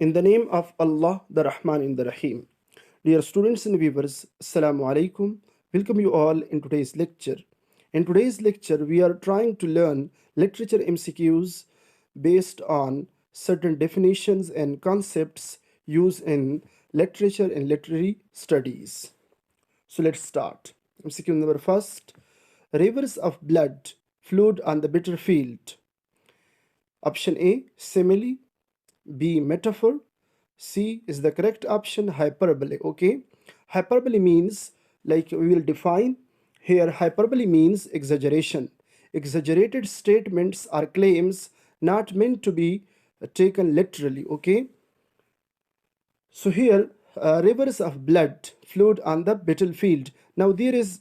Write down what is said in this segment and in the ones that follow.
In the name of Allah, the Rahman and the Rahim. Dear students and viewers, Assalamu alaikum. Welcome you all in today's lecture. In today's lecture, we are trying to learn literature MCQs based on certain definitions and concepts used in literature and literary studies. So let's start. MCQ number first. Rivers of blood flowed on the bitter field. Option A, simile. B, metaphor. C is the correct option, hyperbole. Okay, hyperbole means, like we will define here, hyperbole means exaggeration. Exaggerated statements are claims not meant to be taken literally. Okay, so here rivers of blood flowed on the battlefield. Now there is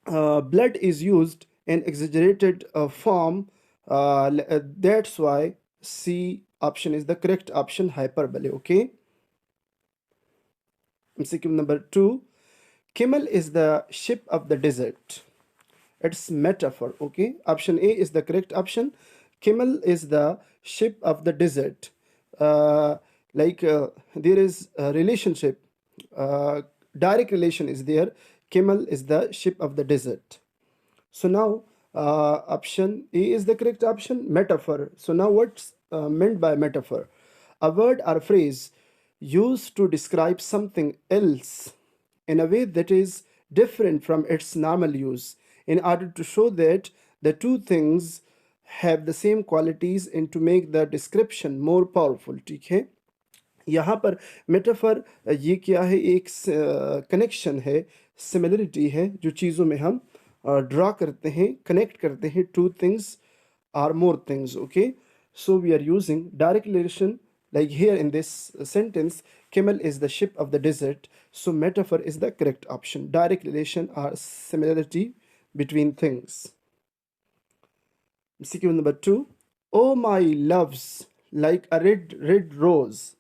blood is used in exaggerated form. That's why C option is the correct option, hyperbole. Okay. MCQ number 2. Camel is the ship of the desert. It's metaphor. Okay. Option A is the correct option. Camel is the ship of the desert. There is a relationship. Direct relation is there. Camel is the ship of the desert. So now option A is the correct option, metaphor. So now what's meant by metaphor? A word or phrase used to describe something else in a way that is different from its normal use in order to show that the two things have the same qualities and to make the description more powerful. ठीक है, यहाँ पर metaphor ये क्या है, एक connection है, similarity है जो चीज़ों में हम ड्रा करते हैं, कनेक्ट करते हैं, two things are more things. Okay, so we are using direct relation, like here in this sentence, camel is the ship of the desert, so metaphor is the correct option. Direct relation or similarity between things. MCQ number 2. Oh my loves, like a red rose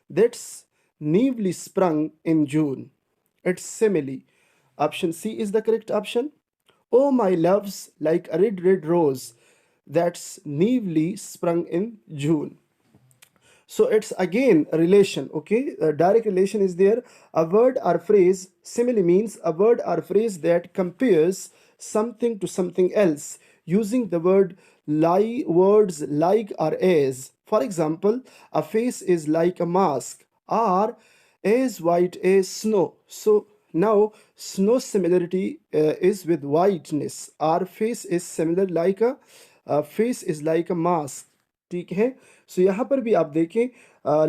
that's newly sprung in June. It's simile. Option C is the correct option. Oh my loves, like a red rose that's newly sprung in June. So it's again a relation. Okay, direct relation is there. A word or phrase, simile means a word or phrase that compares something to something else using the words like or as. For example, a face is like a mask, or as white as snow. So now snow similarity is with whiteness. Our face is similar like a face is like a mask. ठीक है, सो यहाँ पर भी आप देखें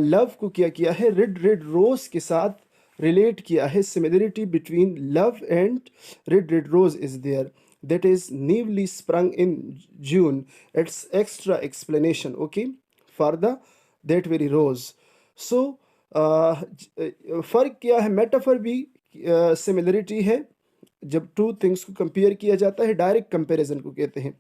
love को क्या किया है, रेड रोज के साथ रिलेट किया है. Similarity between love and red rose is there, that is newly sprung in June. It's extra explanation, okay, for the that very rose. So फर्क क्या है, मेटाफर भी सिमिलरिटी है, जब टू थिंग्स को कंपेयर किया जाता है, डायरेक्ट कंपैरिजन को कहते हैं.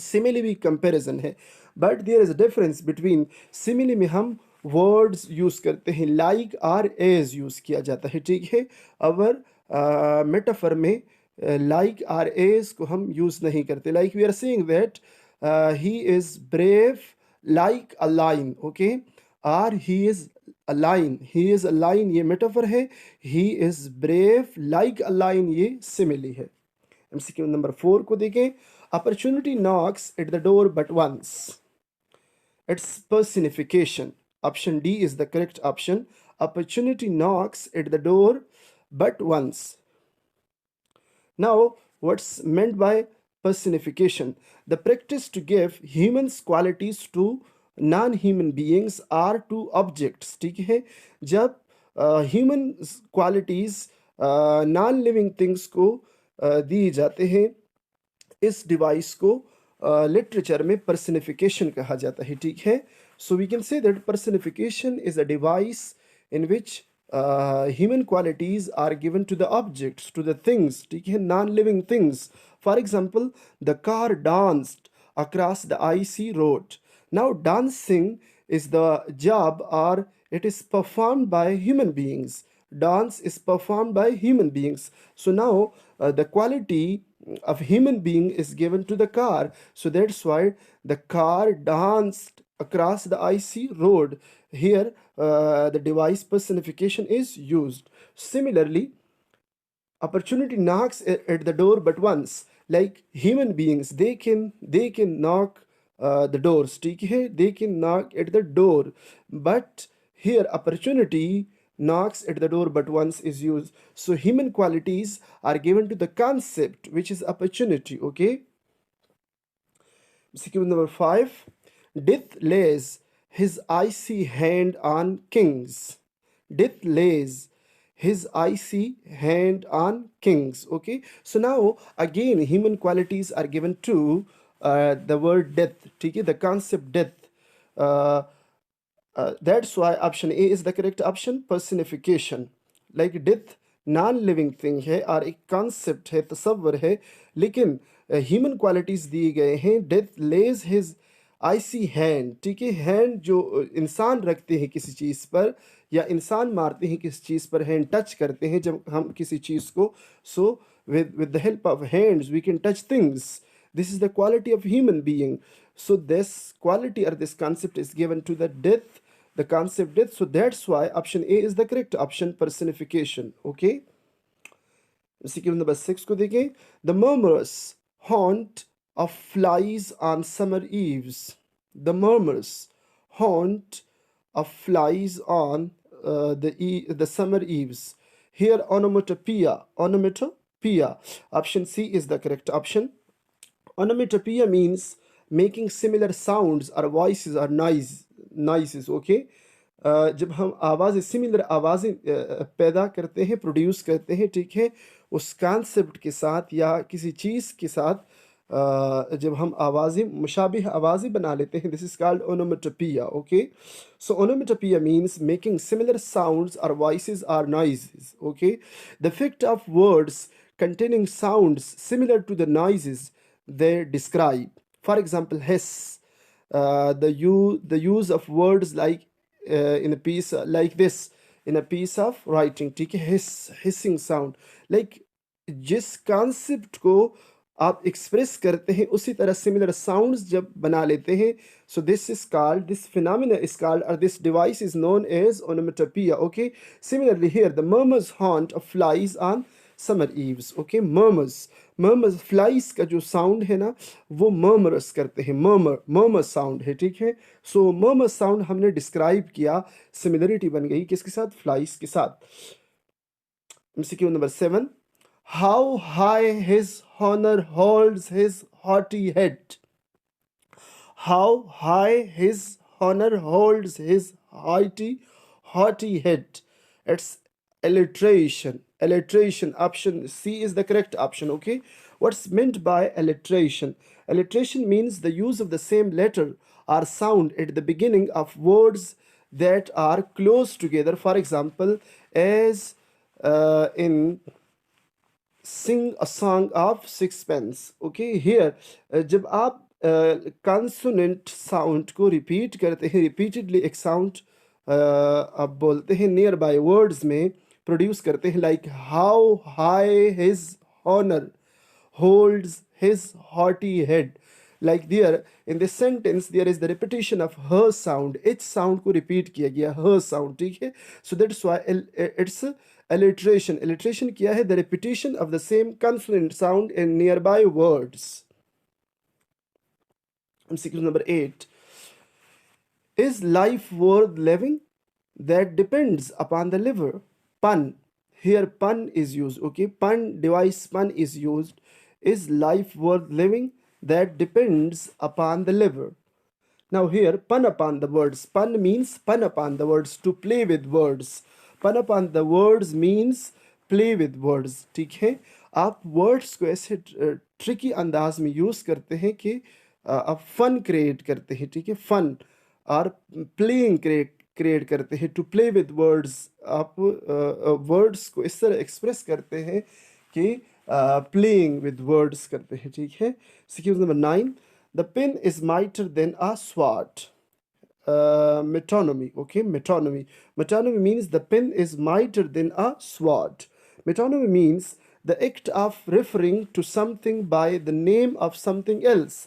सिमिली भी कंपैरिजन है, but there is a difference between. Simile में हम वर्ड्स यूज करते हैं, लाइक आर एज यूज किया जाता है, ठीक है. अवर मेटाफर में लाइक आर एज को हम यूज नहीं करते. Like we are saying that he is brave like a lion. Okay, or he is a lion, he is a lion ये मेटाफर है, he is brave like a lion ये simile है. MCQ number 4 को देखें. Opportunity knocks at the door but once. It's personification. Option D is the correct option. Opportunity knocks at the door but once. Now, what's meant by personification? The practice to give humans qualities to non-human beings or to objects. ठीक है, जब human qualities non-living things को दी जाते हैं, इस device को literature में personification कहा जाता है. ठीक है, so we can say that personification is a device in which human qualities are given to the objects, to the things. ठीक है, non living things. For example, the car danced across the icy road. Now dancing is the job, or it is performed by human beings. Dance is performed by human beings. So now the quality of human being is given to the car. So that's why the car danced across the icy road. Here, the device personification is used. Similarly, opportunity knocks at the door but once. Like human beings, they can knock the doors, ठीक है, they can knock at the door, but here opportunity knocks at the door but once is used. So human qualities are given to the concept which is opportunity. Okay, sequence number 5. Death lays his icy hand on kings. Death lays his icy hand on kings. Okay, so now again human qualities are given to the word death. ठीक है, the concept death. Uh, that's why option A is the correct option. Personification. Like death non living thing है और एक concept है, तसव्वुर है, लेकिन human qualities दिए गए हैं. डेथ लेज हिज आईसी हैंड. ठीक है, हैंड जो इंसान रखते हैं किसी चीज़ पर, या इंसान मारते हैं किसी चीज़ पर, हैंड टच करते हैं जब हम किसी चीज़ को. सो with the help of hands we can touch things. This is the quality of human being. So this quality or this concept is given to the death, the concept death. So that's why option A is the correct option. Personification. Okay, sequence number 6 को देखें. The murmurous haunt of flies on summer eves. The murmurous haunt of flies on the summer eves. Here onomatopoeia. Onomatopoeia. Option C is the correct option. Onomatopoeia means making similar sounds or voices or noises. Okay, जब हम आवाज़ similar आवाज़ें पैदा करते हैं, produce करते हैं, ठीक है, उस कॉन्सेप्ट के साथ या किसी चीज़ के साथ, जब हम आवाज़ें मुशाबिह आवाज़ें बना लेते हैं, this is called onomatopoeia. Okay, so onomatopoeia means making similar sounds और वॉइसेस और noises. Okay, the effect of words containing sounds similar to the noises they describe. For example, hiss, the use of words like in a piece like this in a piece of writing. ठीक है, hissing sound. Like जिस concept को आप express करते हैं उसी तरह similar sounds जब बना लेते हैं. So this is called, this phenomena is called, और this device is known as onomatopoeia. Okay, similarly here the murmurs haunt of flies on summer eves. Okay, murmurs flies का जो साउंड है ना, वो मर्मरस करते हैं, मर्मर साउंड है. ठीक है, सो मर्मर साउंड हमने डिस्क्राइब किया, सिमिलरिटी बन गई किसके साथ, फ्लाइज के साथ. MCQ number 7. How high his honor holds his haughty head. How high his honor holds his haughty head. It's alliteration. Alliteration. Option C is the correct option. Okay, what's meant by alliteration? Alliteration means the use of the same letter or sound at the beginning of words that are close together. For example, as in sing a song of sixpence. Okay, here जब आप consonant sound को repeat करते हैं, repeatedly एक sound आप बोलते हैं near by words में प्रोड्यूस करते हैं, like how high his honor holds his haughty head. Like there in this sentence there is the repetition of her sound, each sound को repeat किया गया, her sound. ठीक है, so that's why it's alliteration. Alliteration क्या है? The repetition of the same consonant sound in nearby words. MCQ number 8. Is life worth living? That depends upon the liver. Pun. Here pun is used. Okay, pun device, pun is used. Is life worth living? That depends upon the liver. Now here pun upon the words. Pun means pun upon the words, to play with words. Pun upon the words means play with words. ठीक है, आप words को ऐसे tricky अंदाज में use करते हैं कि आप फन क्रिएट करते हैं. ठीक है, फन और प्लेइंग क्रिएट करते हैं, टू प्ले विद वर्ड्स. आप वर्ड्स को इस तरह एक्सप्रेस करते हैं कि प्लेइंग विद वर्ड्स करते हैं. ठीक है, sequence number 9. The pen is mightier than a sword. Metonymy. Okay, metonymy. Metonymy means the pen is mightier than a sword. Metonymy means the act of referring to something by the name of something else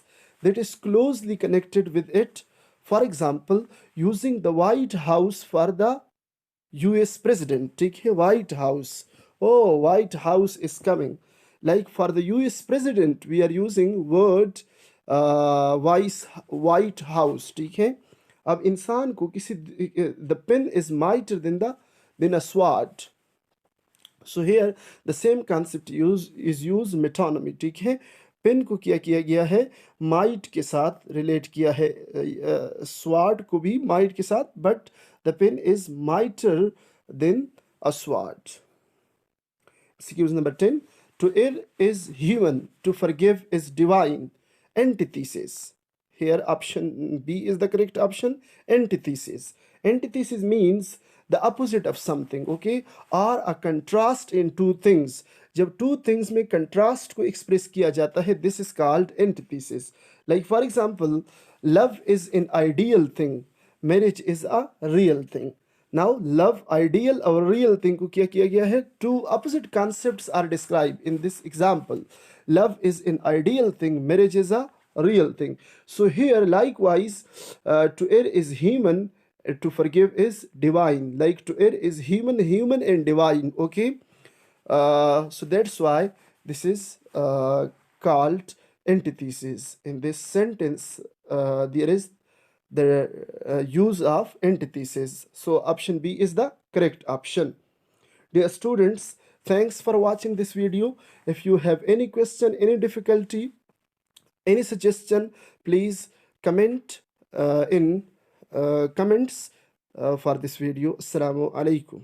that is closely connected with it. For example, using the White House for the US president, ठीक है, White House. Oh, White House is coming. Like for the US president, we are using word White House, ठीक है. अब इंसान को किसी the pen is mightier than a sword. So here the same concept is used metonymy, ठीक है. Pen को क्या किया गया है, माइट के साथ रिलेट किया है, स्वाड को भी माइट के साथ, but the pen is mightier than a sword. Excuse number 10. To err is human, to forgive is divine. Antithesis. Here option B is the correct option. Antithesis. Antithesis means the opposite of something, okay, or a contrast in two things. जब two things में contrast को express किया जाता है, this is called antithesis. Like for example, love is an ideal thing, marriage is a real thing. Now love, ideal और real thing को क्या किया गया है, two opposite concepts are described in this example. Love is an ideal thing, marriage is a real thing. So here likewise, to err is human, to forgive is divine. Like to err is human and divine, okay. So that's why this is called antithesis. In this sentence there is the use of antithesis. So option B is the correct option. Dear students, thanks for watching this video. If you have any question, any difficulty, any suggestion, please comment in comments for this video. Assalamu alaikum.